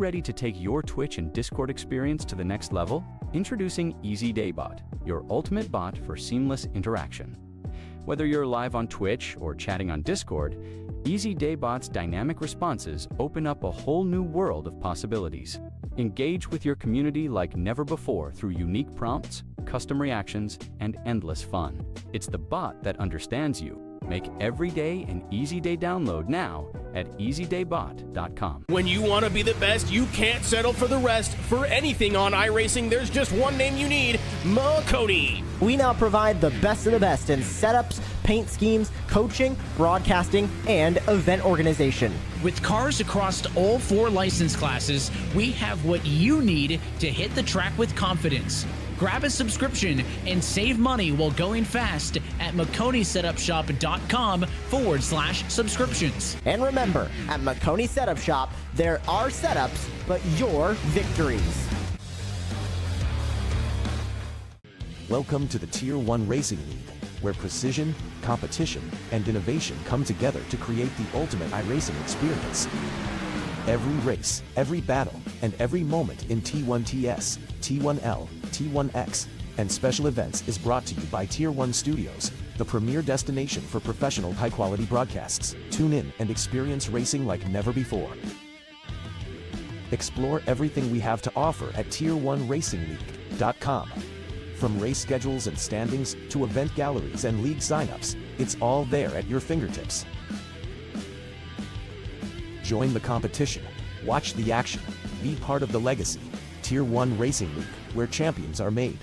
ready to take your Twitch and Discord experience to the next level? Introducing EasyDayBot, your ultimate bot for seamless interaction. Whether you're live on Twitch or chatting on Discord, EasyDayBot's dynamic responses open up a whole new world of possibilities. Engage with your community like never before through unique prompts, custom reactions, and endless fun. It's the bot that understands you. Make every day an easy day download now at easydaybot.com. When you want to be the best, you can't settle for the rest. For anything on iRacing, there's just one name you need: Makoni. We now provide the best of the best in setups, paint schemes, coaching, broadcasting, and event organization. With cars across all 4 license classes, we have what you need to hit the track with confidence. Grab a subscription and save money while going fast at MakoniSetupShop.com/subscriptions. And remember, at Makoni Setup Shop, there are setups, but your victories. Welcome to the Tier 1 Racing League, where precision, competition, and innovation come together to create the ultimate iRacing experience. Every race, every battle, and every moment in T1TS, T1L, T1X, and special events is brought to you by Tier 1 Studios, the premier destination for professional high-quality broadcasts. Tune in and experience racing like never before. Explore everything we have to offer at Tier1RacingLeague.com. From race schedules and standings to event galleries and league signups, it's all there at your fingertips. Join the competition, watch the action, be part of the legacy. Tier 1 Racing League, where champions are made.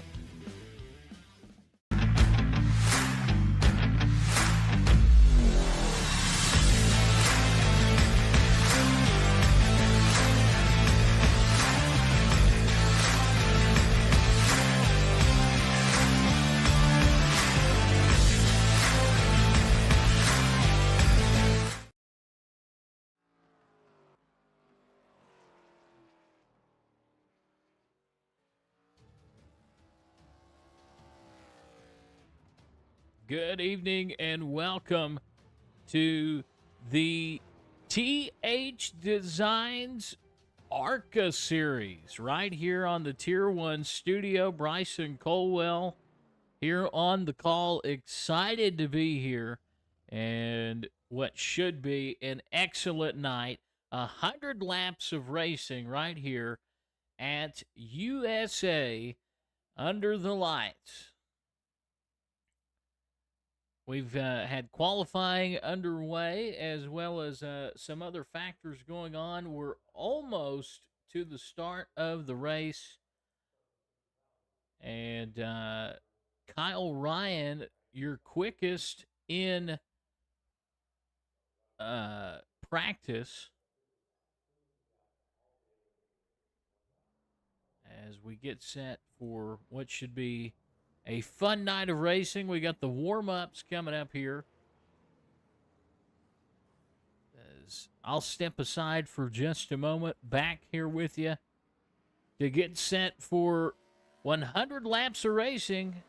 Good evening and welcome to the THDesigns Arca series right here on the Tier 1 studio. Bryson Colwell here on the call, excited to be here, and what should be an excellent night. 100 laps of racing right here at USA under the lights. We've had qualifying underway, as well as some other factors going on. We're almost to the start of the race. And Kyle Ryan, your quickest in practice. As we get set for what should be a fun night of racing. We got the warm-ups coming up here. As I'll step aside for just a moment, back here with you to get set for 100 laps of racing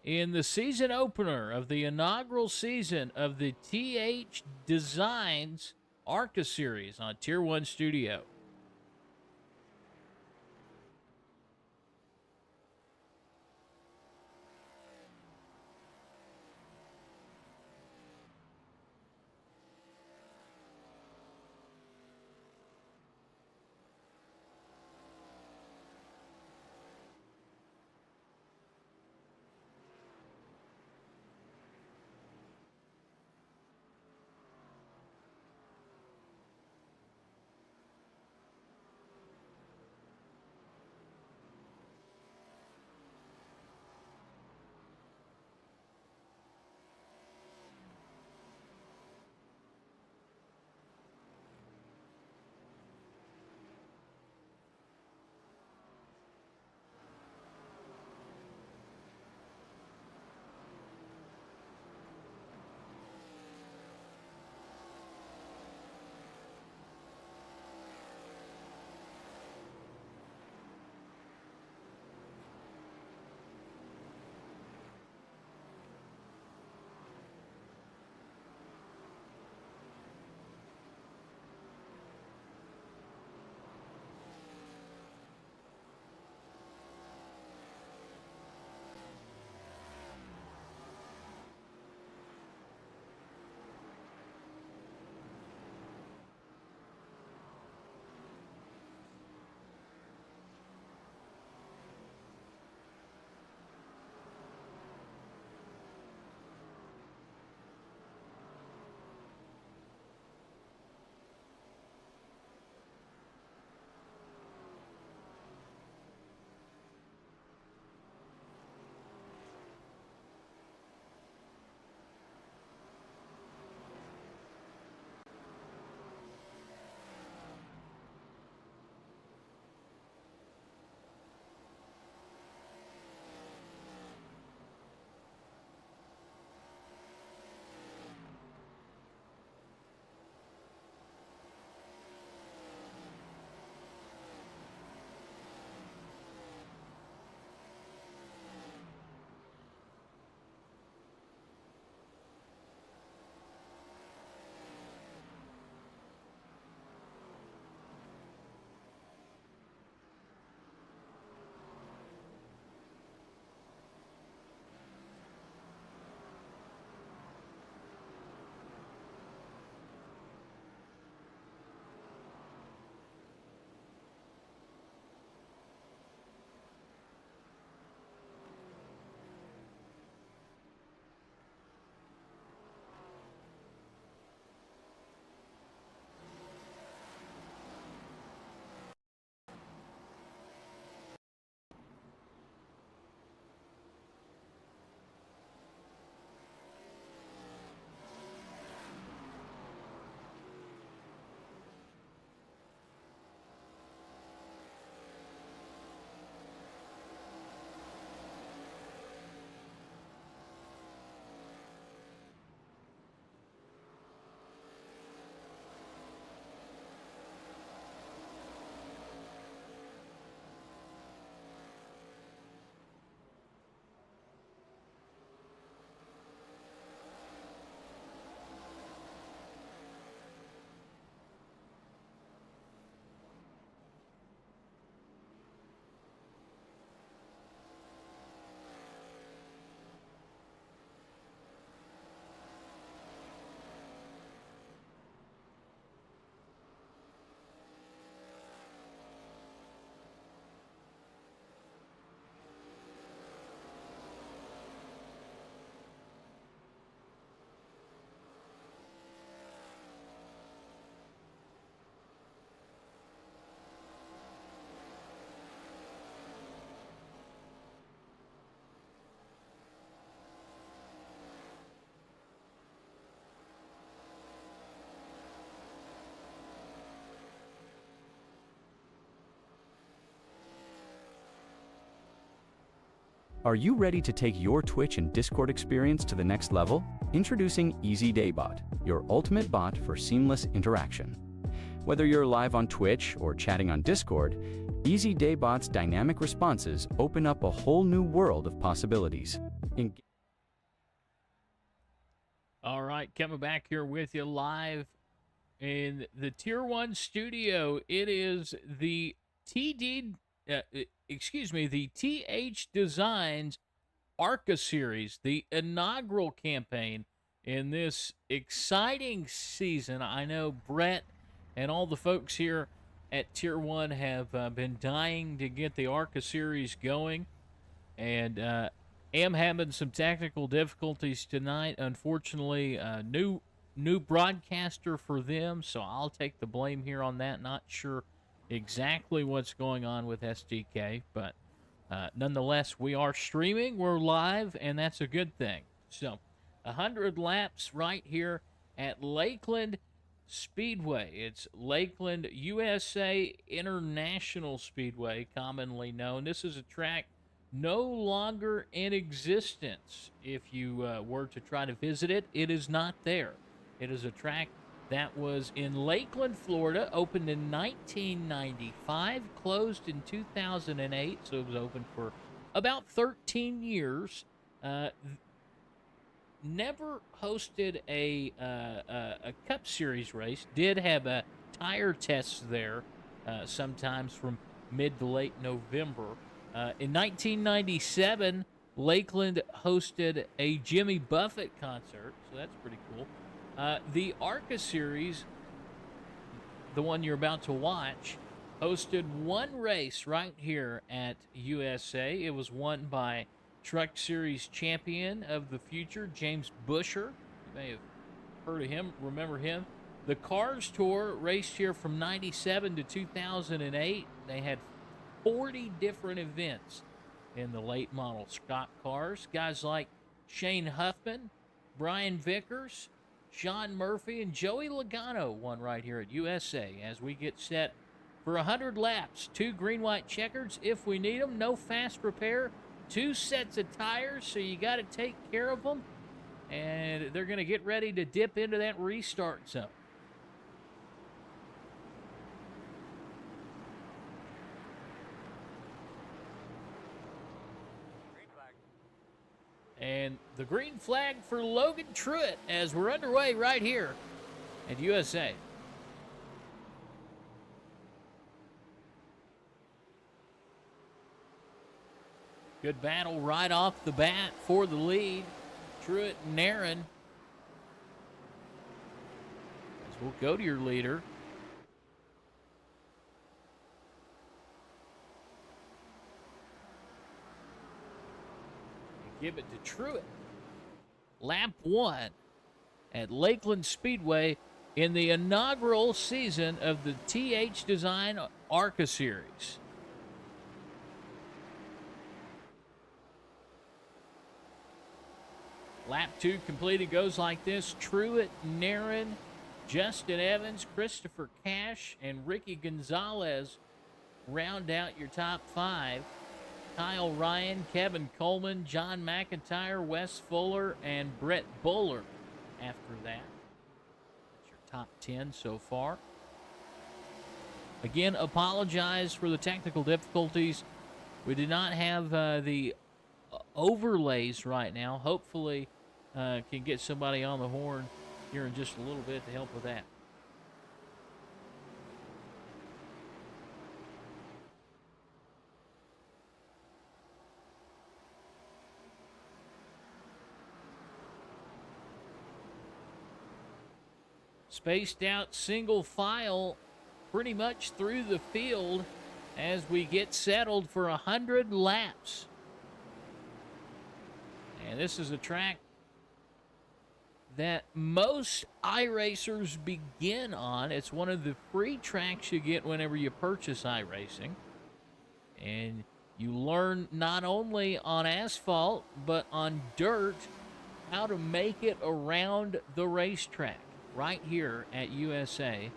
in the season opener of the inaugural season of the THDesigns Arca series on Tier 1 Studio. Are you ready to take your Twitch and Discord experience to the next level? Introducing THDesigns, your ultimate bot for seamless interaction. Whether you're live on Twitch or chatting on Discord, THDesigns' dynamic responses open up a whole new world of possibilities. All right, coming back here with you live in the Tier 1 studio. It is the the THDesigns Arca series, the inaugural campaign in this exciting season. I know Brett and all the folks here at Tier 1 have been dying to get the Arca series going, and am having some technical difficulties tonight. Unfortunately, new broadcaster for them, so I'll take the blame here on that. Not sure exactly what's going on with SDK, but nonetheless, we are streaming, we're live, and that's a good thing. So, 100 laps right here at Lakeland Speedway. It's Lakeland USA International Speedway, commonly known. This is a track no longer in existence. If you were to try to visit it, it is not there. It is a track that was in Lakeland, Florida, opened in 1995, closed in 2008, so it was open for about 13 years. Never hosted a Cup Series race. Did have a tire test there sometimes from mid to late November. In 1997, Lakeland hosted a Jimmy Buffett concert, so that's pretty cool. The Arca series, the one you're about to watch, hosted one race right here at USA. It was won by Truck Series champion of the future, James Busher. You may have heard of him, remember him. The Cars Tour raced here from 97 to 2008. They had 40 different events in the late model stock cars. Guys like Shane Huffman, Brian Vickers, Sean Murphy, and Joey Logano won right here at USA as we get set for 100 laps. 2 green-white checkers if we need them. No fast repair. 2 sets of tires, so you got to take care of them. And they're going to get ready to dip into that restart zone. And the green flag for Logan Truitt as we're underway right here at USA. Good battle right off the bat for the lead. Truitt and Aaron. As we'll go to your leader. Give it to Truitt. Lap 1 at Lakeland Speedway in the inaugural season of the THDesigns Arca series. Lap 2 completed goes like this. Truitt, Naren, Justin Evans, Christopher Cash, and Ricky Gonzalez round out your top 5. Kyle Ryan, Kevin Coleman, John McIntyre, Wes Fuller, and Brett Buller after that. That's your top 10 so far. Again, apologize for the technical difficulties. We do not have the overlays right now. Hopefully, can get somebody on the horn here in just a little bit to help with that. Spaced out single file pretty much through the field as we get settled for 100 laps. And this is a track that most iRacers begin on. It's one of the free tracks you get whenever you purchase iRacing. And you learn not only on asphalt, but on dirt, how to make it around the racetrack right here at USA.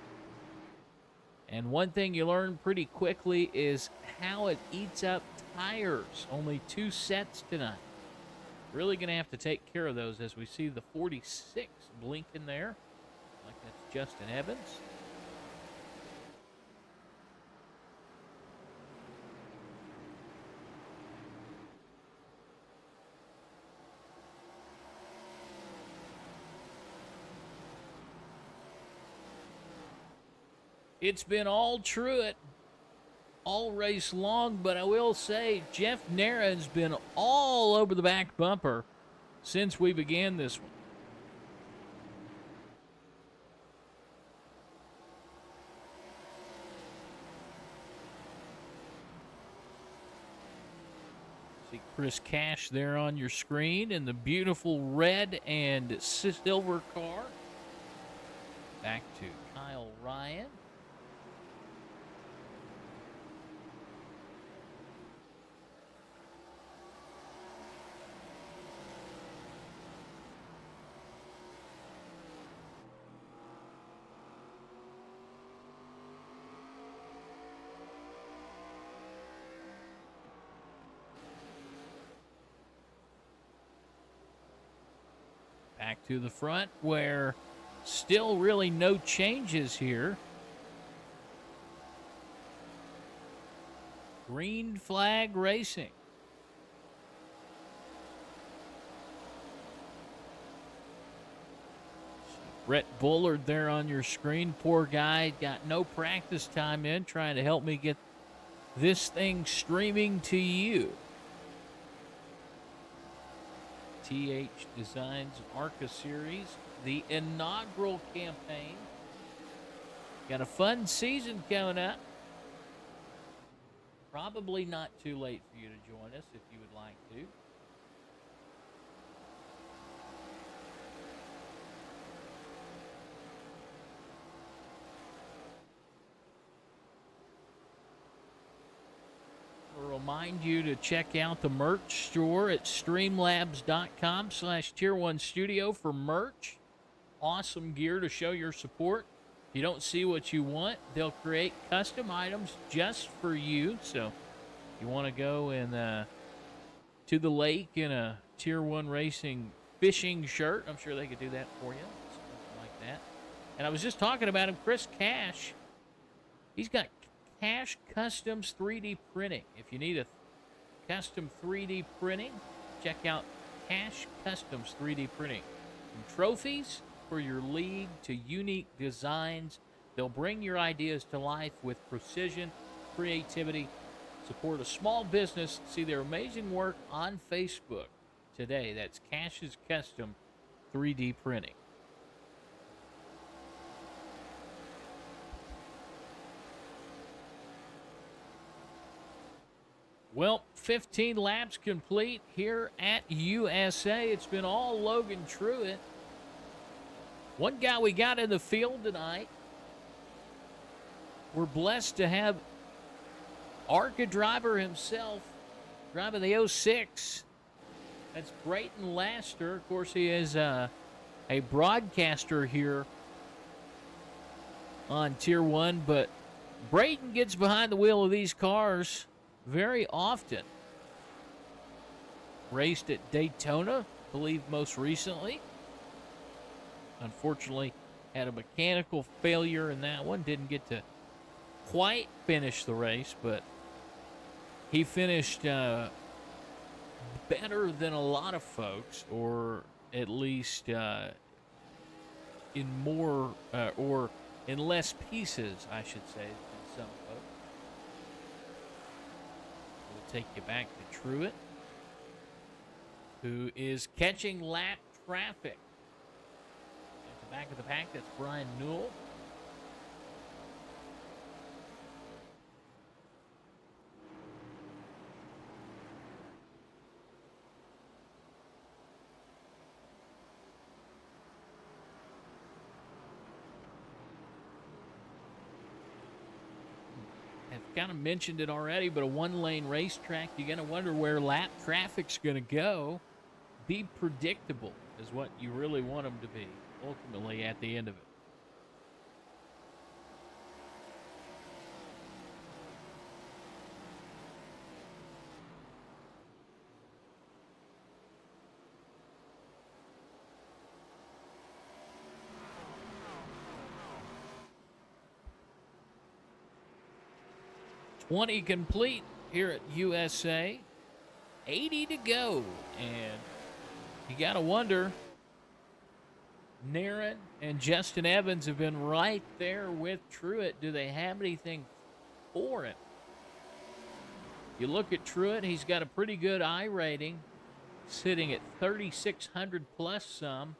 And one thing you learn pretty quickly is how it eats up tires. Only 2 sets tonight. Really going to have to take care of those as we see the 46 blinking there. Like that's Justin Evans. It's been all Truett all race long, but I will say Jeff Naren's been all over the back bumper since we began this one. See Chris Cash there on your screen in the beautiful red and silver car. Back to Kyle Ryan. Back to the front where still really no changes here. Green flag racing. Brett Bullard there on your screen. Poor guy, got no practice time in, trying to help me get this thing streaming to you. THDesigns Arca series, the inaugural campaign. Got a fun season coming up. Probably not too late for you to join us if you would like to. I'll remind you to check out the merch store at streamlabs.com/tier1studio for merch. Awesome gear to show your support. If you don't see what you want, they'll create custom items just for you. So if you want to go and to the lake in a Tier 1 Racing fishing shirt, I'm sure they could do that for you. Something like that. And I was just talking about him, Chris Cash. He's got Cash Customs 3D printing. If you need a custom 3D printing, check out Cash Customs 3D printing. From trophies for your league to unique designs, they'll bring your ideas to life with precision, creativity. Support a small business. See their amazing work on Facebook today. That's Cash's Custom 3D printing. Well, 15 laps complete here at USA. It's been all Logan Truett. One guy we got in the field tonight. We're blessed to have Arca driver himself driving the 06. That's Brayton Laster. Of course, he is a broadcaster here on Tier 1, but Brayton gets behind the wheel of these cars very often. Raced at Daytona, I believe most recently. Unfortunately, had a mechanical failure in that one. Didn't get to quite finish the race, but he finished better than a lot of folks, or at least in more, or in less pieces, I should say, than some folks. Take you back to Truett, who is catching lap traffic. At the back of the pack, that's Brian Newell. Kind of mentioned it already, but a one-lane racetrack, you're going to wonder where lap traffic's going to go. Be predictable is what you really want them to be, ultimately, at the end of it. 20 complete here at USA. 80 to go. And you got to wonder, Naren and Justin Evans have been right there with Truett. Do they have anything for him? You look at Truett, he's got a pretty good I rating, sitting at 3,600 plus some.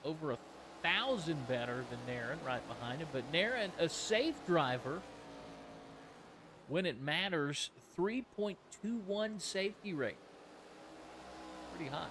Over 1,000 better than Naren right behind him. But Naren, a safe driver when it matters, 3.21 safety rate. Pretty high.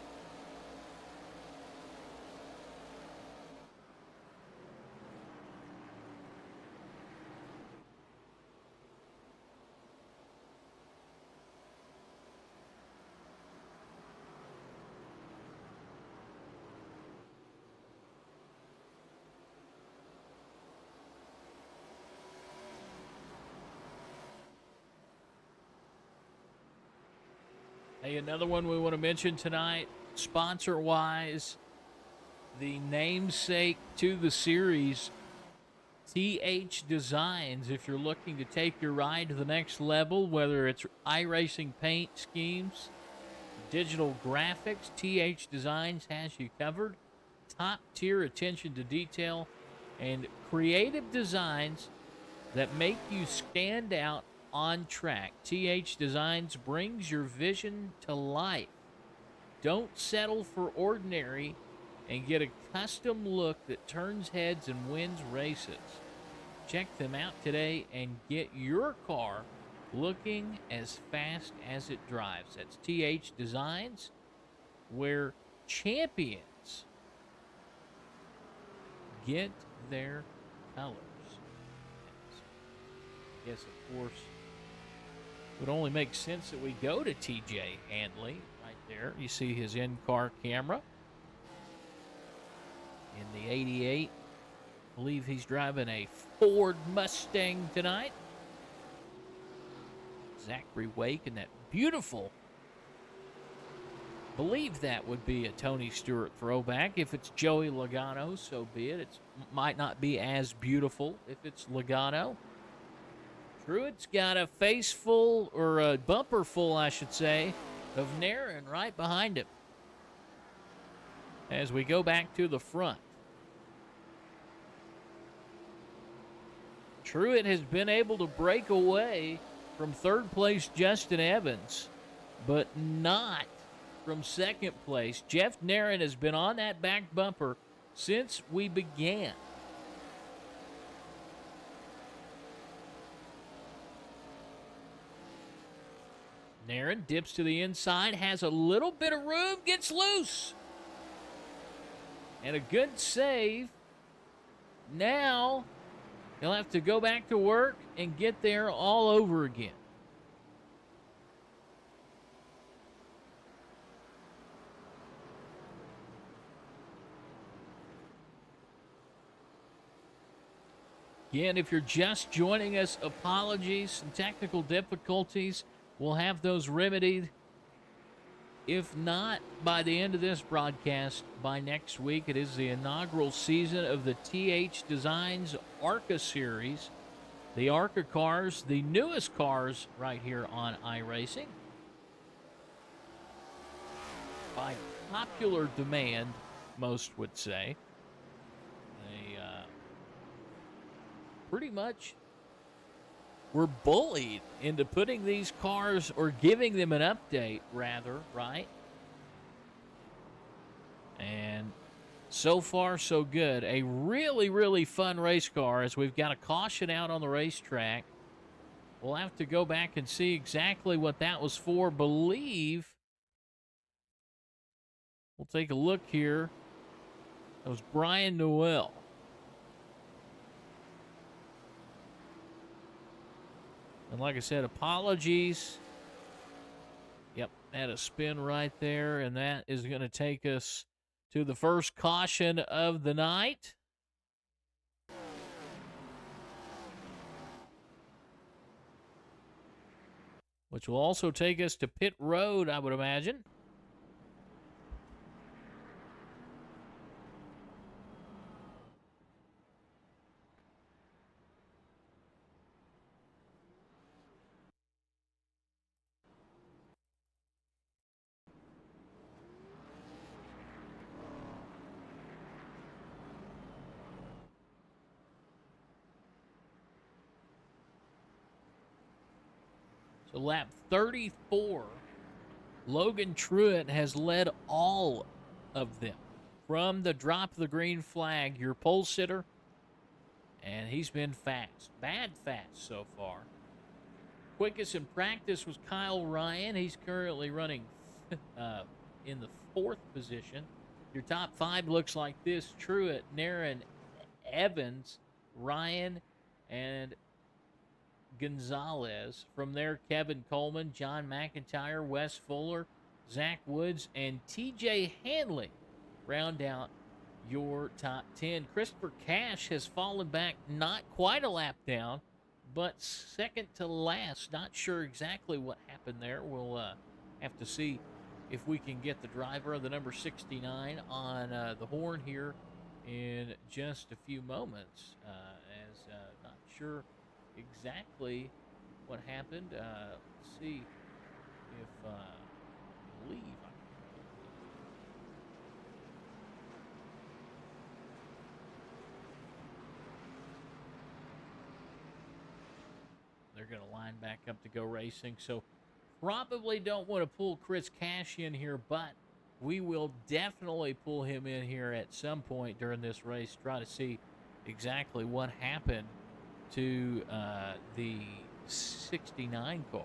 Hey, another one we want to mention tonight, sponsor-wise, the namesake to the series, THDesigns. If you're looking to take your ride to the next level, whether it's iRacing paint schemes, digital graphics, THDesigns has you covered. Top-tier attention to detail and creative designs that make you stand out on track. THDesigns brings your vision to life. Don't settle for ordinary and get a custom look that turns heads and wins races. Check them out today and get your car looking as fast as it drives. That's THDesigns, where champions get their colors. Yes, of course, it would only make sense that we go to TJ Handley right there. You see his in-car camera in the 88. I believe he's driving a Ford Mustang tonight. Zachary Wake in that beautiful, believe that would be a Tony Stewart throwback. If it's Joey Logano, so be it. It might not be as beautiful if it's Logano. Truett's got a face full, or a bumper full, I should say, of Naren right behind him. As we go back to the front. Truett has been able to break away from third place Justin Evans, but not from second place. Jeff Naren has been on that back bumper since we began. Naren dips to the inside, has a little bit of room, gets loose. And a good save. Now he'll have to go back to work and get there all over again. Again, if you're just joining us, apologies. Some technical difficulties. We'll have those remedied. If not by the end of this broadcast, by next week. It is the inaugural season of the THDesigns Arca series. The Arca cars, the newest cars right here on iRacing. By popular demand, most would say. They pretty much were bullied into putting these cars, or giving them an update, rather, right? And so far, so good. A really, really fun race car, as we've got a caution out on the racetrack. We'll have to go back and see exactly what that was for. Believe, we'll take a look here. That was Brian Noel. And like I said, apologies. Yep, had a spin right there, and that is going to take us to the first caution of the night. Which will also take us to pit road, I would imagine. So lap 34, Logan Truitt has led all of them from the drop of the green flag, your pole sitter, and he's been fast, bad fast so far. Quickest in practice was Kyle Ryan. He's currently running in the 4th position. Your top 5 looks like this: Truitt, Naren, Evans, Ryan, and Gonzalez. From there, Kevin Coleman, John McIntyre, Wes Fuller, Zach Woods, and TJ Hanley round out your top 10. Christopher Cash has fallen back, not quite a lap down, but second to last. Not sure exactly what happened there. We'll have to see if we can get the driver of the number 69 on the horn here in just a few moments, as not sure exactly what happened. Let's see if I believe they're going to line back up to go racing. So probably don't want to pull Chris Cash in here, but we will definitely pull him in here at some point during this race, try to see exactly what happened to the 69 car.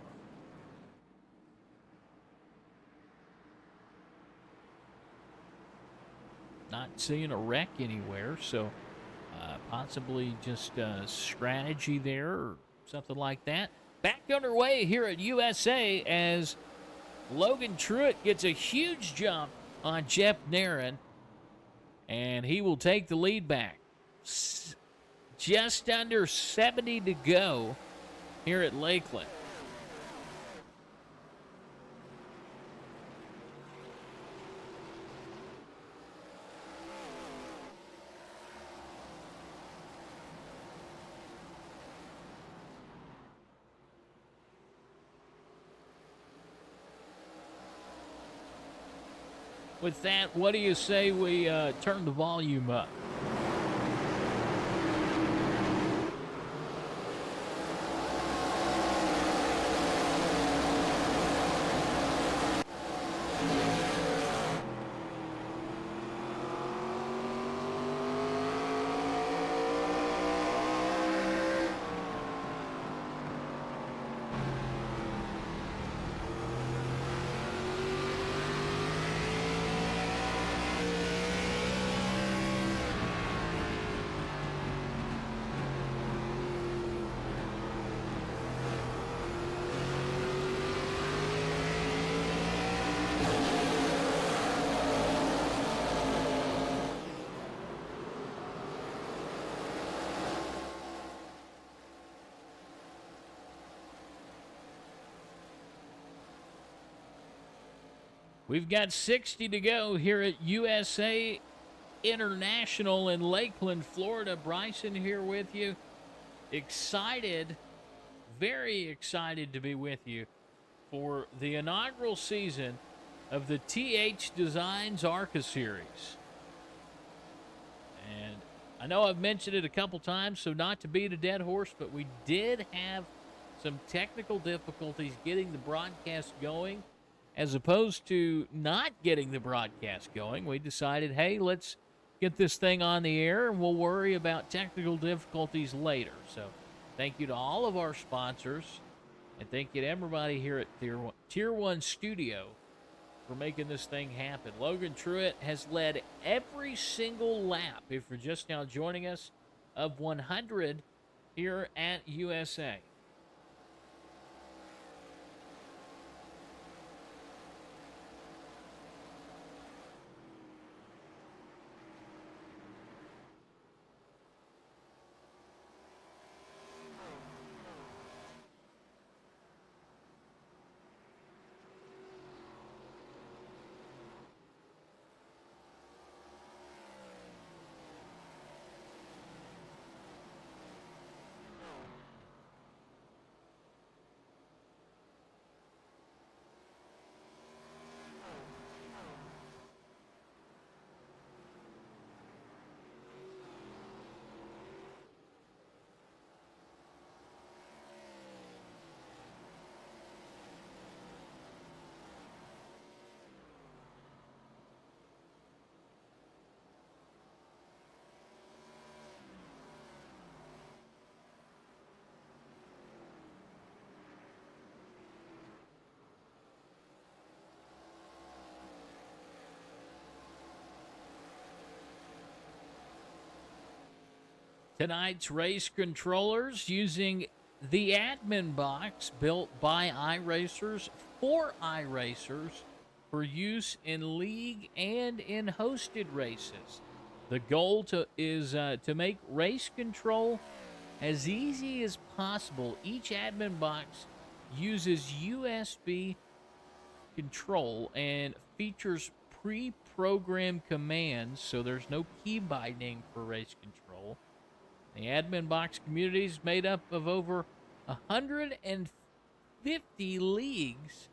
Not seeing a wreck anywhere, so possibly just a strategy there or something like that. Back underway here at USA as Logan Truitt gets a huge jump on Jeff Naren, and he will take the lead back. Just under 70 to go here at Lakeland. With that, what do you say we turn the volume up? We've got 60 to go here at USA International in Lakeland, Florida. Bryson here with you. Excited, very excited to be with you for the inaugural season of the THDesigns Arca series. And I know I've mentioned it a couple times, so not to beat a dead horse, but we did have some technical difficulties getting the broadcast going. As opposed to not getting the broadcast going, we decided, hey, let's get this thing on the air, and we'll worry about technical difficulties later. So thank you to all of our sponsors, and thank you to everybody here at Tier 1 Studio for making this thing happen. Logan Truitt has led every single lap, if you're just now joining us, of 100 here at USA. tonight's race controllers using the admin box built by iRacers for iRacers for use in league and in hosted races. The goal is to make race control as easy as possible. Each admin box uses USB control and features pre-programmed commands, so there's no key binding for race control. The admin box community is made up of over 150 leagues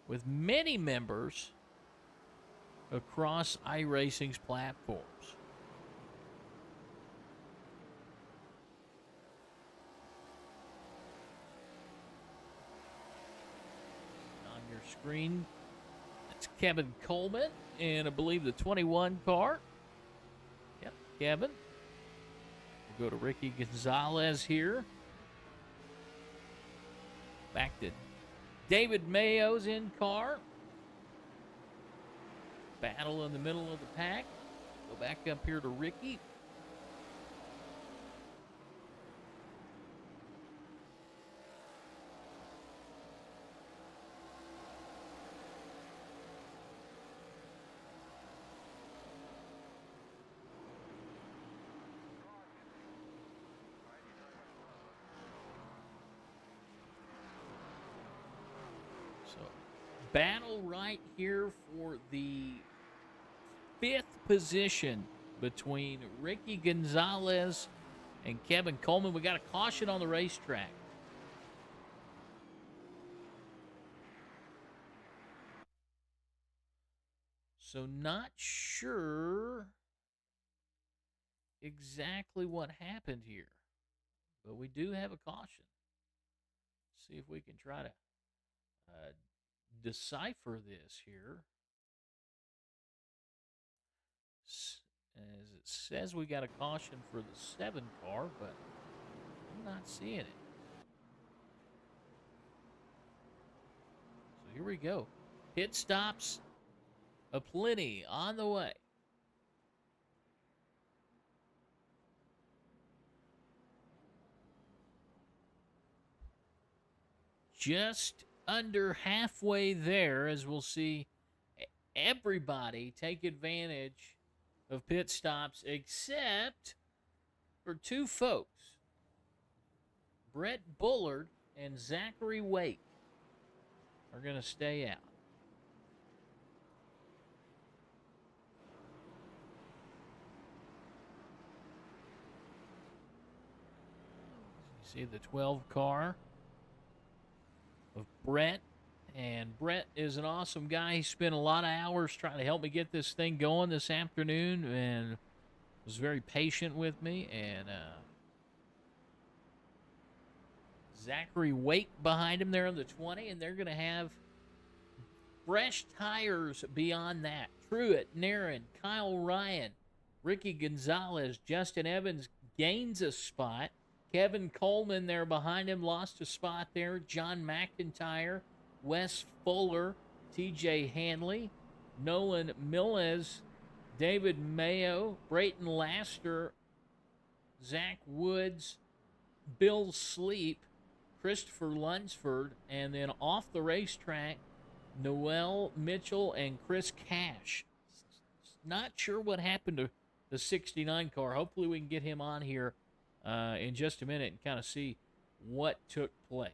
with many members across iRacing's platforms. On your screen, that's Kevin Coleman and I believe the 21 car. Yep, Kevin. We'll go to Ricky Gonzalez here. Back to David Mayo's in car. Battle in the middle of the pack. Go back up here to Ricky. So, battle right here for the 5th position between Ricky Gonzalez and Kevin Coleman. We got a caution on the racetrack. So not sure exactly what happened here, but we do have a caution. See if we can try to decipher this here. As it says, we got a caution for the 7 car, but I'm not seeing it. So here we go. Pit stops aplenty on the way. Just under halfway there, as we'll see everybody take advantage of pit stops except for 2 folks. Brett Bullard and Zachary Wake are going to stay out. You see the 12 car of Brett. And Brett is an awesome guy. He spent a lot of hours trying to help me get this thing going this afternoon and was very patient with me. And Zachary Wake behind him there on the 20, and they're going to have fresh tires beyond that. Truett, Naren, Kyle Ryan, Ricky Gonzalez, Justin Evans gains a spot. Kevin Coleman there behind him lost a spot there. John McIntyre, Wes Fuller, TJ Hanley, Nolan Milles, David Mayo, Brayton Laster, Zach Woods, Bill Sleep, Christopher Lunsford, and then off the racetrack, Noel Mitchell and Chris Cash. Not sure what happened to the 69 car. Hopefully we can get him on here in just a minute and kind of see what took place.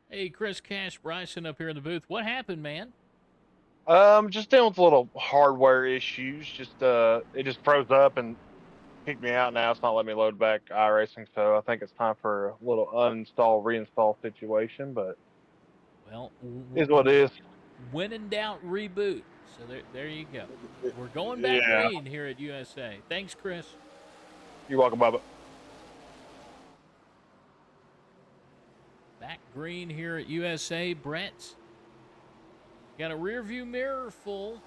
Hey, Chris Cash Bryson up here in the booth. What happened, man? Just dealing with little hardware issues. It just froze up and kicked me out. Now it's not letting me load back iRacing, so I think it's time for a little uninstall, reinstall situation. But well, is what it is. When in doubt, reboot. So there you go. We're going back green here at USA. Thanks, Chris. You're welcome, Bubba. Back green here at USA. Brett's got a rear view mirror full.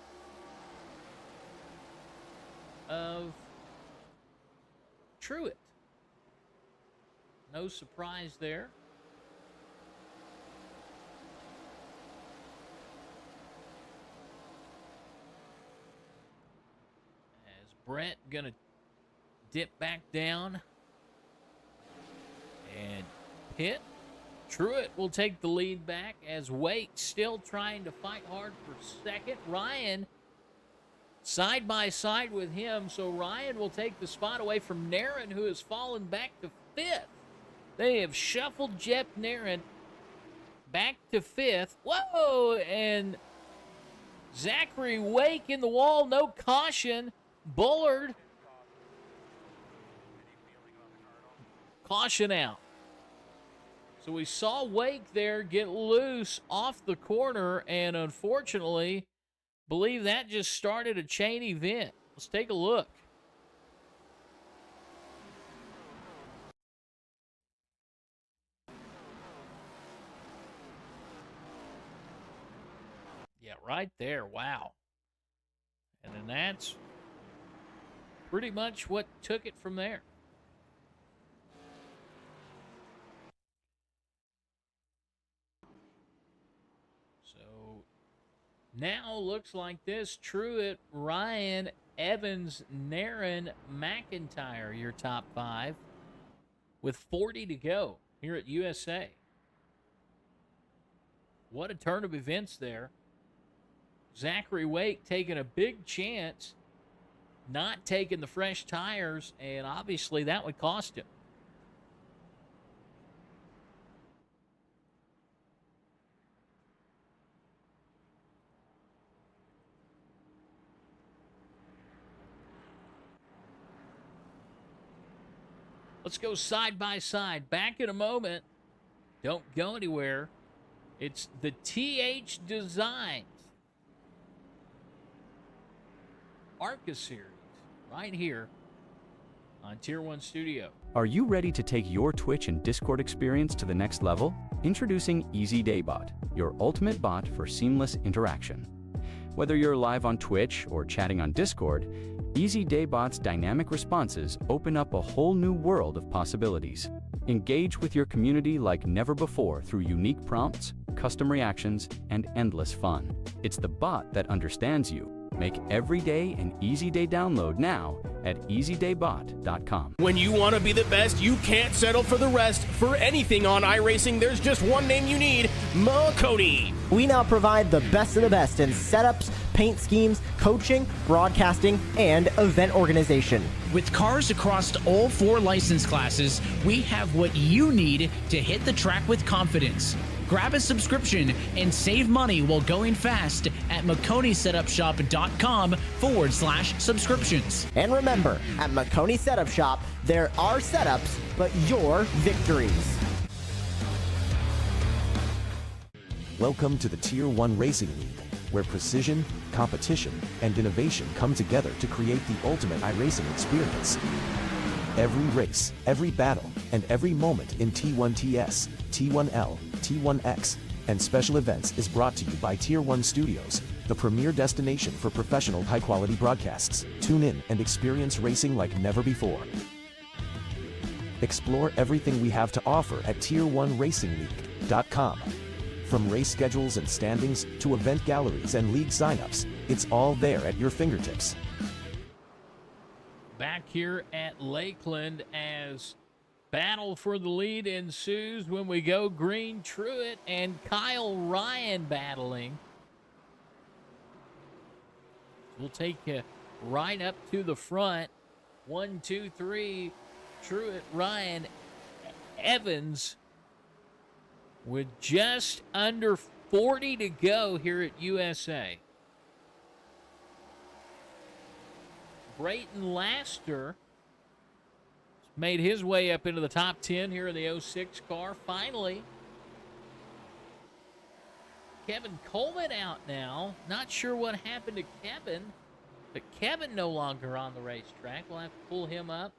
of Truett. No surprise there. As Brett gonna dip back down and pit. Truett will take the lead back as Wake still trying to fight hard for second. Ryan side by side with him, so Ryan will take the spot away from Naren, who has fallen back to fifth. They have shuffled Jeff Naren back to fifth. Whoa! And Zachary Wake in the wall, no caution. Bullard. Caution out. So we saw Wake there get loose off the corner, and unfortunately, believe that just started a chain event. Let's take a look. Yeah, right there. Wow. And then that's pretty much what took it from there. So now looks like this: Truett, Ryan, Evans, Naren, McIntyre, your top five, with 40 to go here at USA. What a turn of events there. Zachary Wake taking a big chance, not taking the fresh tires, and obviously that would cost him. Let's go side by side. Back in a moment. Don't go anywhere. It's the THDesigns Arca series right here on Tier 1 Studio. Are you ready to take your Twitch and Discord experience to the next level? Introducing EasyDayBot, your ultimate bot for seamless interaction. Whether you're live on Twitch or chatting on Discord, EasyDayBot's dynamic responses open up a whole new world of possibilities. Engage with your community like never before through unique prompts, custom reactions, and endless fun. It's the bot that understands you. Make every day an Easy Day download now at easydaybot.com. When you want to be the best, you can't settle for the rest. For anything on iRacing, there's just one name you need: Cody. We now provide the best of the best in setups, paint schemes, coaching, broadcasting, and event organization. With cars across all 4 license classes, we have what you need to hit the track with confidence. Grab a subscription and save money while going fast at McConeySetupShop.com/subscriptions. And remember, at McConey Setup Shop, there are setups, but your victories. Welcome to the Tier 1 Racing League, where precision, competition, and innovation come together to create the ultimate iRacing experience. Every race, every battle, and every moment in T1TS, T1L, T1X, and special events is brought to you by Tier 1 Studios, the premier destination for professional high-quality broadcasts. Tune in and experience racing like never before. Explore everything we have to offer at Tier1RacingLeague.com. From race schedules and standings to event galleries and league signups, it's all there at your fingertips. Back here at Lakeland as battle for the lead ensues when we go green. Truett and Kyle Ryan battling. We'll take you right up to the front. 1, 2, 3. Truett, Ryan, Evans with just under 40 to go here at USA. Brayton Laster made his way up into the top 10 here in the 06 car. Finally, Kevin Coleman out now. Not sure what happened to Kevin, but Kevin no longer on the racetrack. We'll have to pull him up.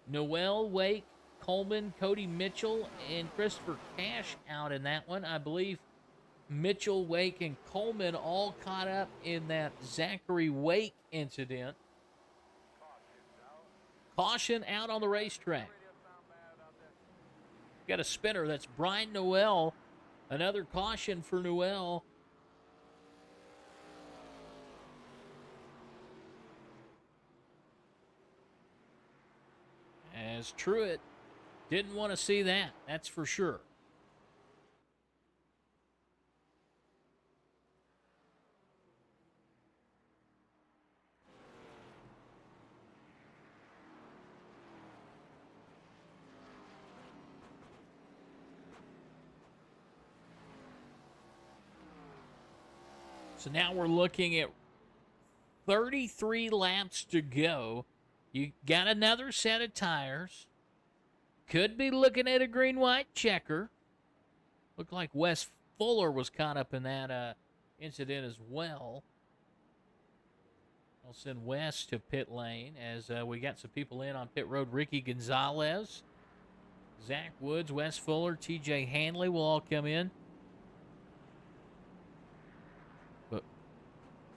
Noel, Wake, Coleman, Cody Mitchell, and Christopher Cash out in that one. I believe Mitchell, Wake, and Coleman all caught up in that Zachary Wake incident. Caution out on the racetrack. Got a spinner. That's Brian Noel. Another caution for Noel. As Truitt didn't want to see that, that's for sure. So now we're looking at 33 laps to go. You got another set of tires. Could be looking at a green-white checker. Looked like Wes Fuller was caught up in that incident as well. I'll send Wes to pit lane as we got some people in on pit road. Ricky Gonzalez, Zach Woods, Wes Fuller, TJ Hanley will all come in.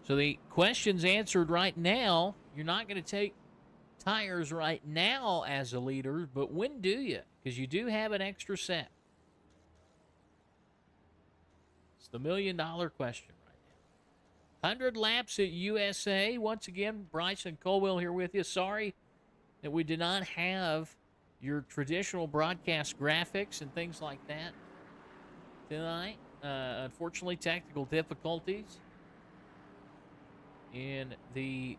So the question's answered right now. You're not going to take tires right now as a leader, but when do you? Because you do have an extra set. It's the $1 million question right now. 100 laps at USA. Once again, Bryson Colwell here with you. Sorry that we did not have your traditional broadcast graphics and things like that tonight. Unfortunately, technical difficulties in the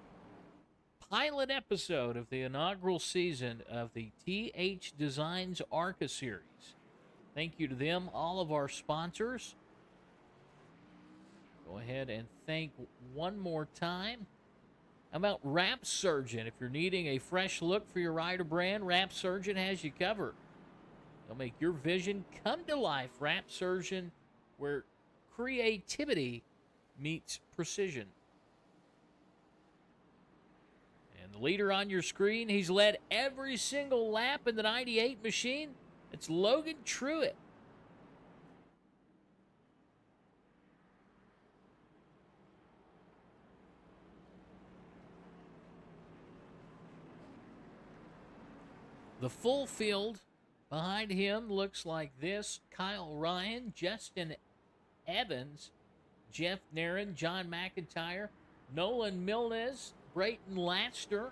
pilot episode of the inaugural season of the THDesigns Arca series. Thank you to them, all of our sponsors. Go ahead and thank one more time. How about Wrap Surgeon? If you're needing a fresh look for your rider brand, Wrap Surgeon has you covered. They'll make your vision come to life. Wrap Surgeon, where creativity meets precision. And the leader on your screen, he's led every single lap in the 98 machine. It's Logan Truitt. The full field behind him looks like this. Kyle Ryan, Justin Evans, Jeff Nairn, John McIntyre, Nolan Milnes, Brayton Laster,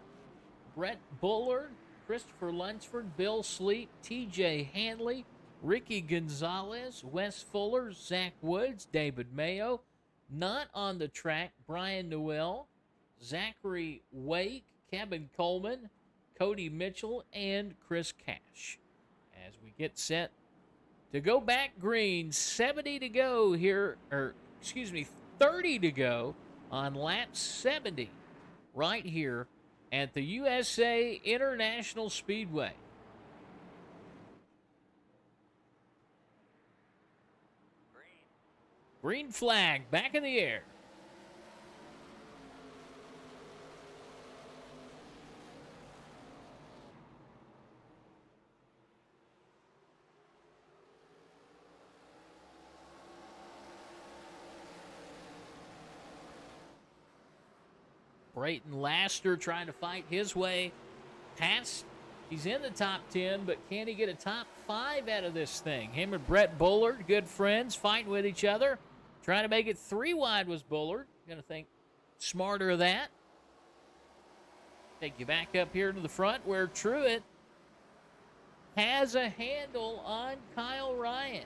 Brett Bullard, Christopher Lunsford, Bill Sleep, TJ Hanley, Ricky Gonzalez, Wes Fuller, Zach Woods, David Mayo. Not on the track, Brian Noel, Zachary Wake, Kevin Coleman, Cody Mitchell, and Chris Cash. As we get set to go back green, 70 to go here, 30 to go on lap 70 right here at the USA International Speedway. Green flag back in the air. Brayton Laster trying to fight his way past. He's in the top 10, but can he get a top 5 out of this thing? Him and Brett Bullard, good friends, fighting with each other. Trying to make it 3 wide was Bullard. Going to think smarter of that. Take you back up here to the front where Truitt has a handle on Kyle Ryan.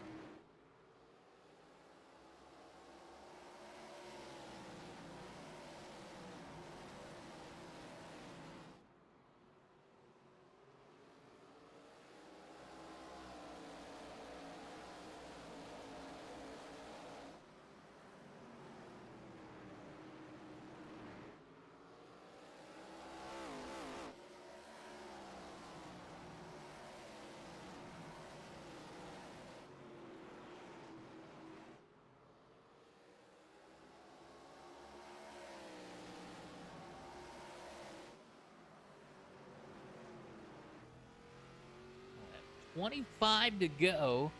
At 25 to go.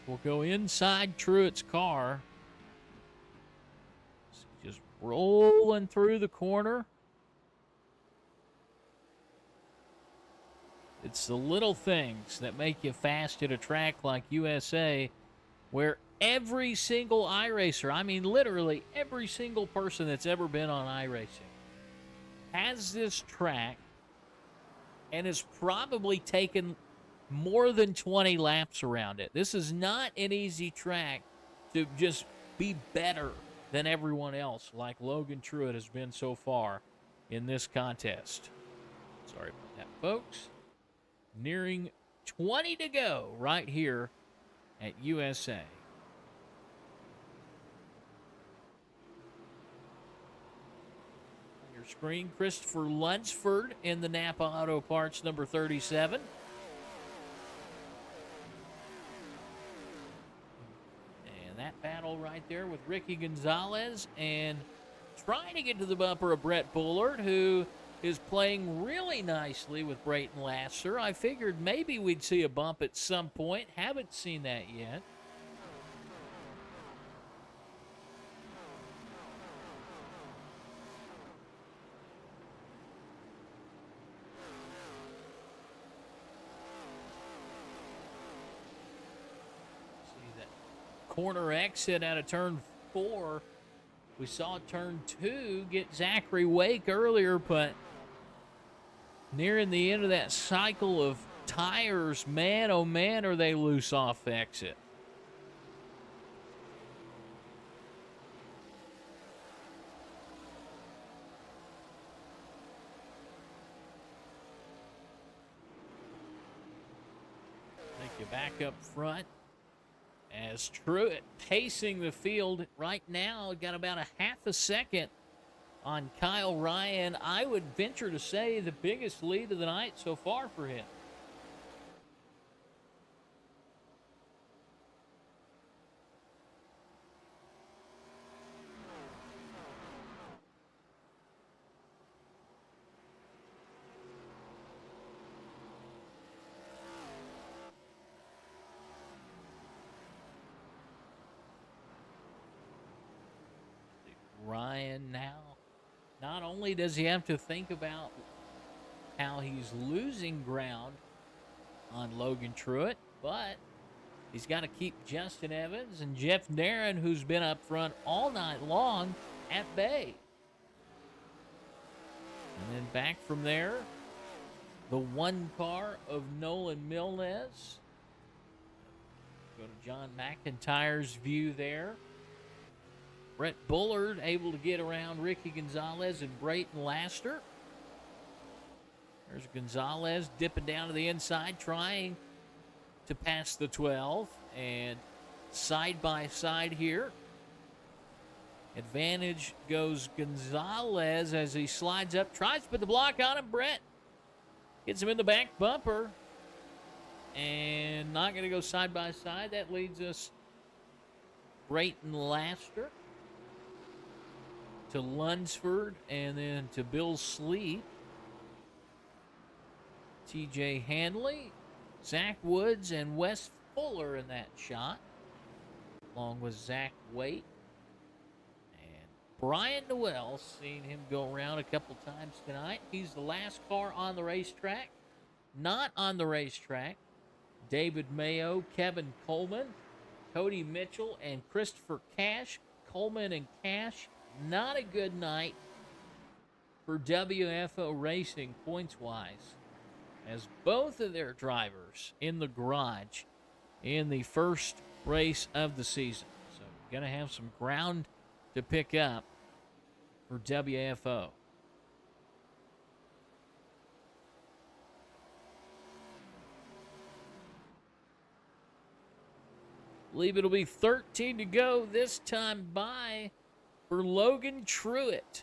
We'll go inside Truitt's car. Just rolling through the corner. It's the little things that make you fast at a track like USA, where every single iRacer, I mean literally every single person that's ever been on iRacing, has this track and has probably taken more than 20 laps around it. This is not an easy track to just be better than everyone else like Logan Truitt has been so far in this contest. Sorry about that, folks. Nearing 20 to go right here at USA. On your screen, Christopher Lunsford in the Napa Auto Parts number 37. And that battle right there with Ricky Gonzalez and trying to get to the bumper of Brett Bullard, who is playing really nicely with Brayton Lasser. I figured maybe we'd see a bump at some point. Haven't seen that yet. See that corner exit out of turn 4. We saw turn 2 get Zachary Wake earlier, but nearing the end of that cycle of tires, man, oh man, are they loose off exit. Take you back up front as Truitt pacing the field right now. Got about a half a second on Kyle Ryan. I would venture to say the biggest lead of the night so far for him. Ryan now, not only does he have to think about how he's losing ground on Logan Truitt, but he's got to keep Justin Evans and Jeff Darren, who's been up front all night long, at bay. And then back from there, the one car of Nolan Milnes. Go to John McIntyre's view there. Brett Bullard able to get around Ricky Gonzalez and Brayton Laster. There's Gonzalez dipping down to the inside, trying to pass the 12. And side by side here. Advantage goes Gonzalez as he slides up, tries to put the block on him. Brett gets him in the back bumper. And not going to go side by side. That leads us Brayton Laster to Lunsford, and then to Bill Sleep, TJ Handley, Zach Woods, and Wes Fuller in that shot, along with Zach Waite. And Brian Noel, seen him go around a couple times tonight. He's the last car on the racetrack. Not on the racetrack, David Mayo, Kevin Coleman, Cody Mitchell, and Christopher Cash. Coleman and Cash, not a good night for WFO Racing points-wise, as both of their drivers in the garage in the first race of the season. So going to have some ground to pick up for WFO. I believe it'll be 13 to go this time by for Logan Truitt.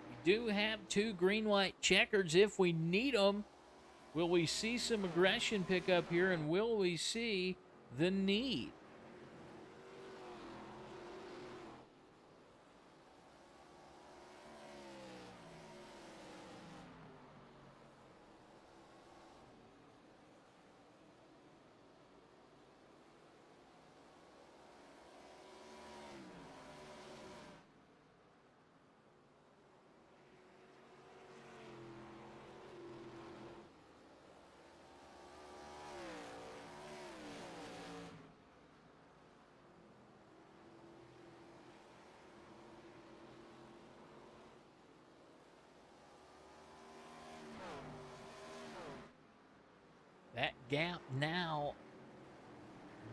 We do have 2 green-white checkers if we need them. Will we see some aggression pick up here, and will we see the need? gap now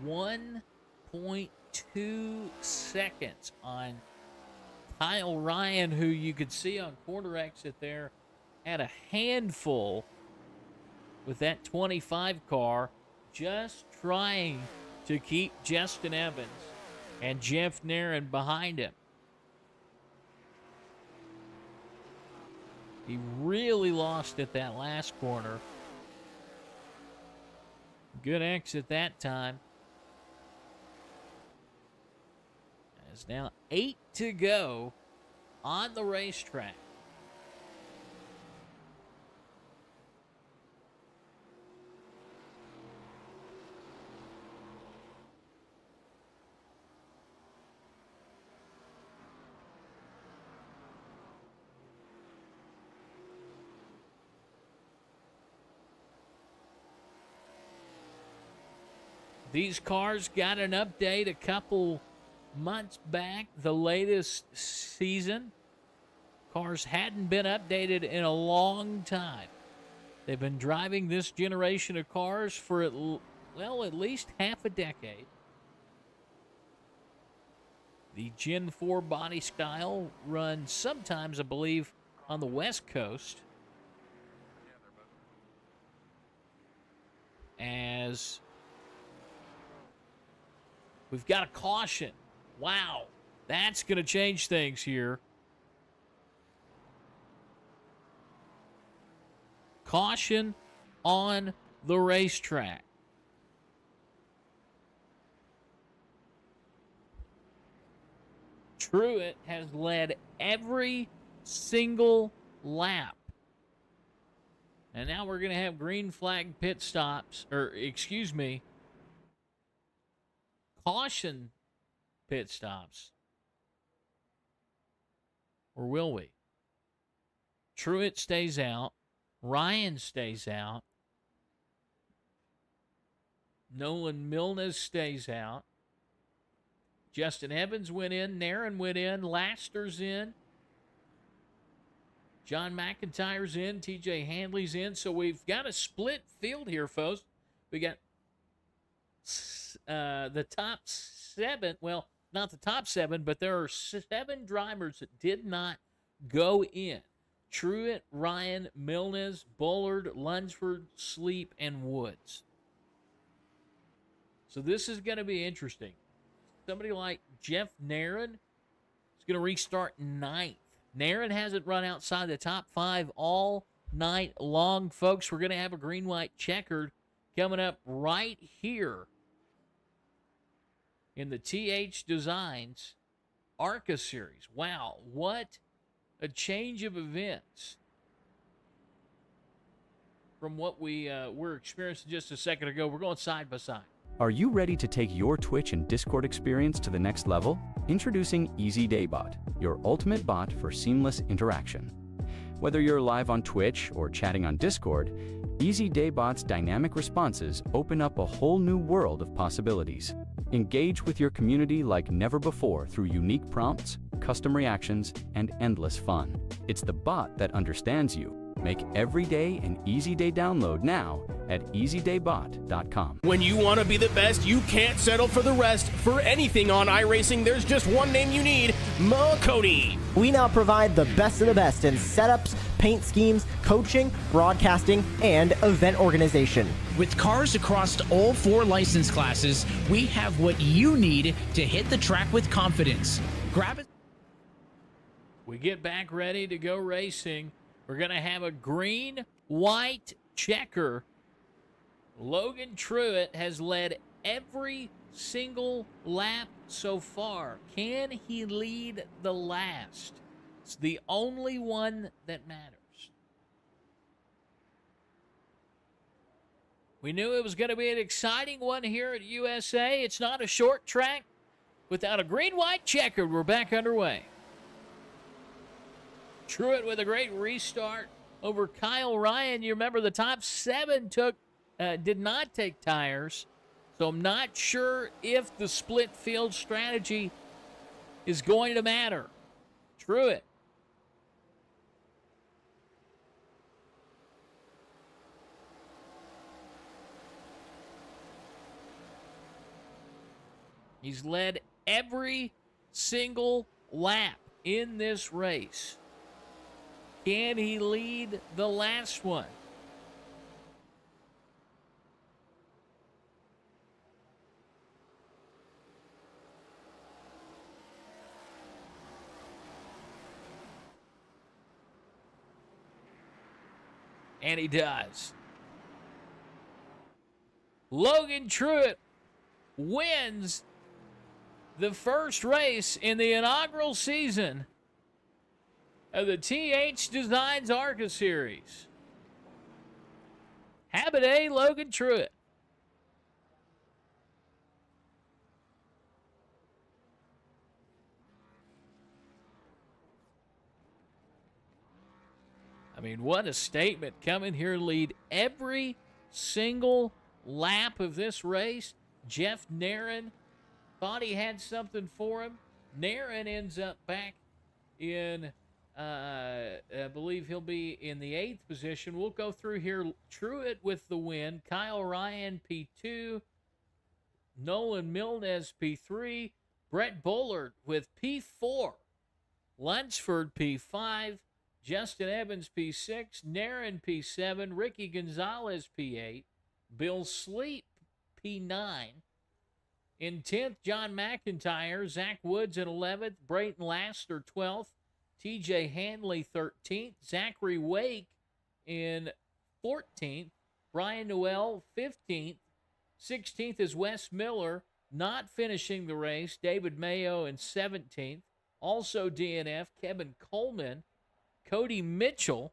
1.2 seconds on Kyle Ryan, who you could see on quarter exit there, had a handful with that 25 car, just trying to keep Justin Evans and Jeff Nairn behind him. He really lost it that last corner. Good exit that time. There's now 8 to go on the racetrack. These cars got an update a couple months back, the latest season. Cars hadn't been updated in a long time. They've been driving this generation of cars for, at least half a decade. The Gen 4 body style runs sometimes, I believe, on the West Coast. As we've got a caution. Wow, that's going to change things here. Caution on the racetrack. Truett has led every single lap. And now we're going to have green flag pit stops, caution pit stops. Or will we? Truett stays out. Ryan stays out. Nolan Milnes stays out. Justin Evans went in. Nairn went in. Laster's in. John McIntyre's in. TJ Handley's in. So we've got a split field here, folks. We got the top 7. Well, not the top 7, but there are 7 drivers that did not go in. Truett, Ryan, Milnes, Bullard, Lunsford, Sleep, and Woods. So this is going to be interesting. Somebody like Jeff Nairn is going to restart 9th. Nairn hasn't run outside the top 5 all night long, folks. We're going to have a green-white checkered coming up right here in the THDesigns Arca series. Wow, what a change of events from what we were experiencing just a second ago. We're going side by side. Are you ready to take your Twitch and Discord experience to the next level? Introducing EasyDayBot, your ultimate bot for seamless interaction. Whether you're live on Twitch or chatting on Discord, EasyDayBot's dynamic responses open up a whole new world of possibilities. Engage with your community like never before through unique prompts, custom reactions, and endless fun. It's the bot that understands you. Make every day an easy day download now at easydaybot.com. When you want to be the best, you can't settle for the rest. For anything on iRacing, there's just one name you need, Makoni. We now provide the best of the best in setups, paint schemes, coaching, broadcasting, and event organization. With cars across all 4 license classes, we have what you need to hit the track with confidence. Grab it. We get back ready to go racing. We're going to have a green-white checker. Logan Truett has led every single lap so far. Can he lead the last? It's the only one that matters. We knew it was going to be an exciting one here at USA. It's not a short track. Without a green-white checker, we're back underway. Truett with a great restart over Kyle Ryan. You remember the top 7 did not take tires. So I'm not sure if the split field strategy is going to matter. Truett. He's led every single lap in this race. Can he lead the last one? And he does. Logan Truitt wins the first race in the inaugural season of the THDesigns Arca Series. Happy day, Logan Truitt. I mean, what a statement. Come in here, lead every single lap of this race. Jeff Nairn thought he had something for him. Nairn ends up back in, I believe he'll be in the 8th position. We'll go through here. Truitt with the win. Kyle Ryan, P2. Nolan Milnes, P3. Brett Bullard with P4. Lunsford, P5. Justin Evans, P6. Nairn, P7. Ricky Gonzalez, P8. Bill Sleep, P9. In 10th, John McIntyre. Zach Woods in 11th. Brayton Laster, 12th. TJ Hanley, 13th. Zachary Wake in 14th. Brian Noel, 15th. 16th is Wes Miller, not finishing the race. David Mayo in 17th. Also DNF, Kevin Coleman, Cody Mitchell,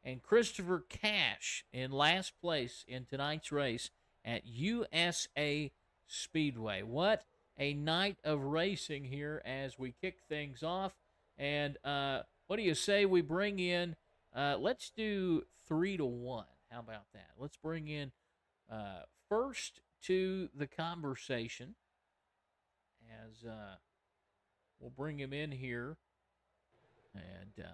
and Christopher Cash in last place in tonight's race at USA Speedway. What a night of racing here as we kick things off. And what do you say we bring in, let's do 3-1. How about that? Let's bring in first to the conversation as we'll bring him in here. And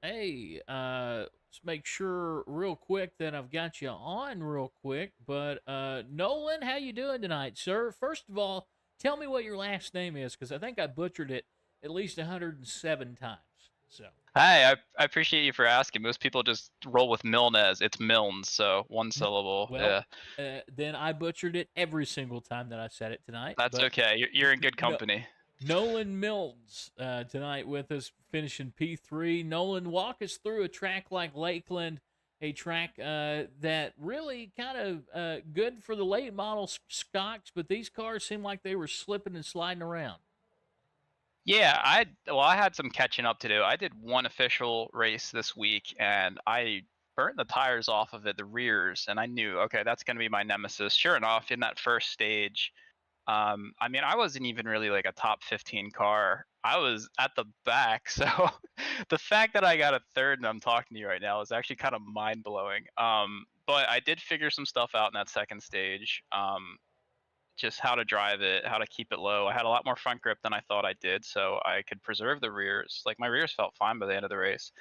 hey, let's make sure real quick that I've got you on real quick. But Nolan, how you doing tonight, sir? First of all, tell me what your last name is, because I think I butchered it at least 107 times. So. Hi, I appreciate you for asking. Most people just roll with Milnes. It's Milnes, so one syllable. Well, then I butchered it every single time that I said it tonight. That's okay. You're in good company. Nolan Milnes tonight with us, finishing P3. Nolan, walk us through a track like Lakeland, a track that really kind of good for the late model stocks, but these cars seem like they were slipping and sliding around. Yeah, I had some catching up to do. I did one official race this week, and I burnt the tires off of it, the rears, and I knew, okay, that's going to be my nemesis. Sure enough, in that first stage, I mean, I wasn't even really like a top 15 car. I was at the back, so the fact that I got a third and I'm talking to you right now is actually kind of mind-blowing. But I did figure some stuff out in that second stage. Just how to drive it, how to keep it low. I had a lot more front grip than I thought I did, so I could preserve the rears. Like, my rears felt fine by the end of the race.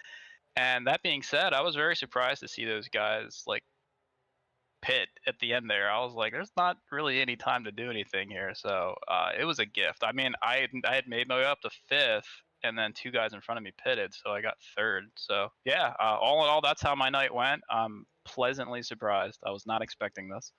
And that being said, I was very surprised to see those guys, like, pit at the end there. I was like, there's not really any time to do anything here. So it was a gift. I mean, I had made my way up to 5th, and then 2 guys in front of me pitted, so I got 3rd. So, yeah, all in all, that's how my night went. I'm pleasantly surprised. I was not expecting this.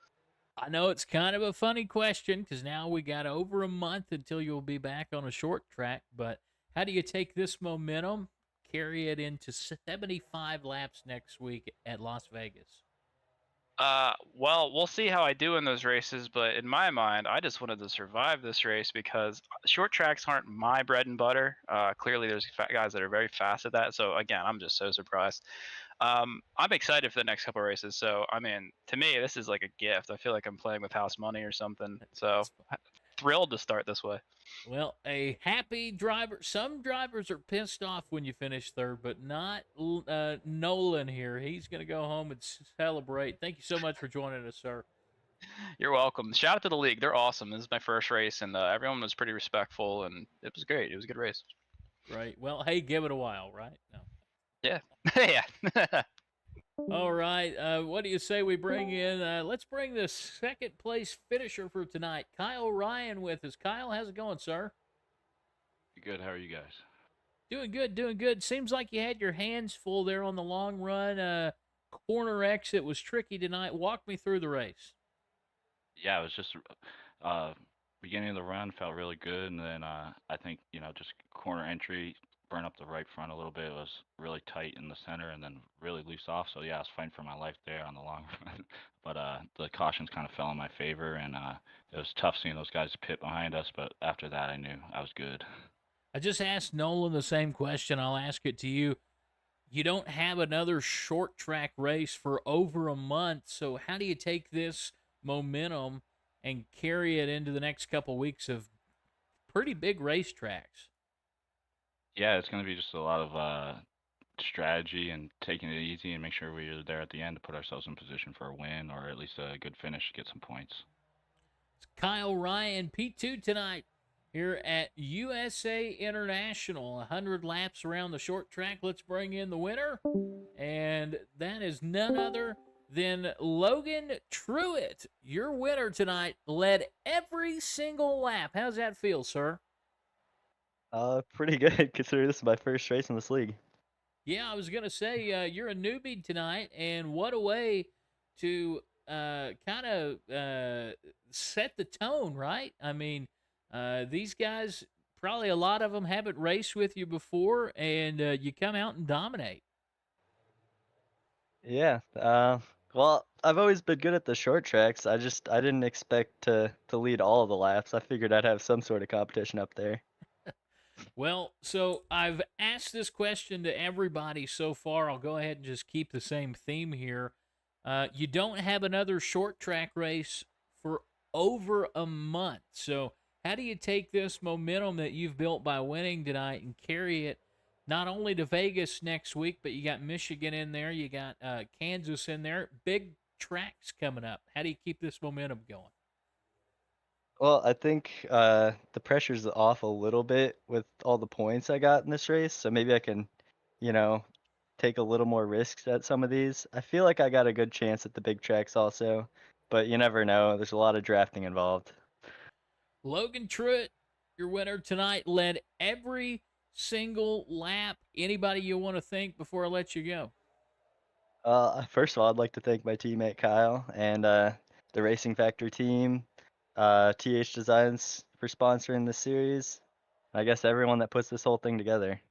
I know it's kind of a funny question because now we got over a month until you'll be back on a short track, but how do you take this momentum, carry it into 75 laps next week at Las Vegas? Well, we'll see how I do in those races, but in my mind, I just wanted to survive this race because short tracks aren't my bread and butter. Clearly, there's guys that are very fast at that, so again, I'm just so surprised. I'm excited for the next couple of races. So, I mean, to me, this is like a gift. I feel like I'm playing with house money or something. So, thrilled to start this way. Well, a happy driver. Some drivers are pissed off when you finish 3rd, but not Nolan here. He's going to go home and celebrate. Thank you so much for joining us, sir. You're welcome. Shout out to the league. They're awesome. This is my first race, and everyone was pretty respectful, and it was great. It was a good race. Right. Well, hey, give it a while, right? No. Yeah. Yeah. All right. What do you say we bring in? Let's bring the second place finisher for tonight, Kyle Ryan, with us. Kyle, how's it going, sir? Good. How are you guys? Doing good, doing good. Seems like you had your hands full there on the long run. Corner exit was tricky tonight. Walk me through the race. Yeah, it was just uh, beginning of the run felt really good, and then I think just corner entry, burn up the right front a little bit. It was really tight in the center, and then really loose off. So yeah, I was fighting for my life there on the long run, but the cautions kind of fell in my favor, and it was tough seeing those guys pit behind us. But after that, I knew I was good. I just asked Nolan the same question. I'll ask it to you. You don't have another short track race for over a month, so how do you take this momentum and carry it into the next couple weeks of pretty big racetracks? Yeah, it's going to be just a lot of strategy and taking it easy and make sure we're there at the end to put ourselves in position for a win or at least a good finish to get some points. It's Kyle Ryan, P2 tonight here at USA International. 100 laps around the short track. Let's bring in the winner, and that is none other than Logan Truitt. Your winner tonight led every single lap. How's that feel, sir? Pretty good considering this is my first race in this league. Yeah, I was going to say, you're a newbie tonight, and what a way to kind of set the tone, right? I mean, these guys, probably a lot of them haven't raced with you before, and you come out and dominate. Yeah. Well, I've always been good at the short tracks. I didn't expect to lead all of the laps. I figured I'd have some sort of competition up there. Well, so I've asked this question to everybody so far. I'll go ahead and just keep the same theme here. You don't have another short track race for over a month. So how do you take this momentum that you've built by winning tonight and carry it not only to Vegas next week, but you got Michigan in there, you got Kansas in there, big tracks coming up. How do you keep this momentum going? Well, I think the pressure's off a little bit with all the points I got in this race, so maybe I can, you know, take a little more risks at some of these. I feel like I got a good chance at the big tracks also, but you never know. There's a lot of drafting involved. Logan Truitt, your winner tonight, led every single lap. Anybody you want to thank before I let you go? First of all, I'd like to thank my teammate Kyle and the Racing Factor team, THDesigns for sponsoring this series. I guess everyone that puts this whole thing together.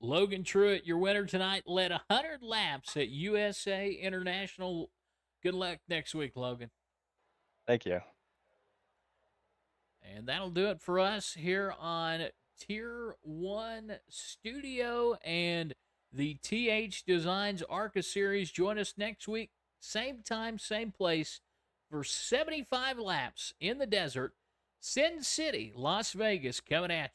Logan Truitt, your winner tonight, led 100 laps at USA International. Good luck next week, Logan. Thank you. And that'll do it for us here on Tier 1 Studio and the THDesigns Arca series. Join us next week, same time, same place, for 75 laps in the desert. Sin City, Las Vegas, coming at you.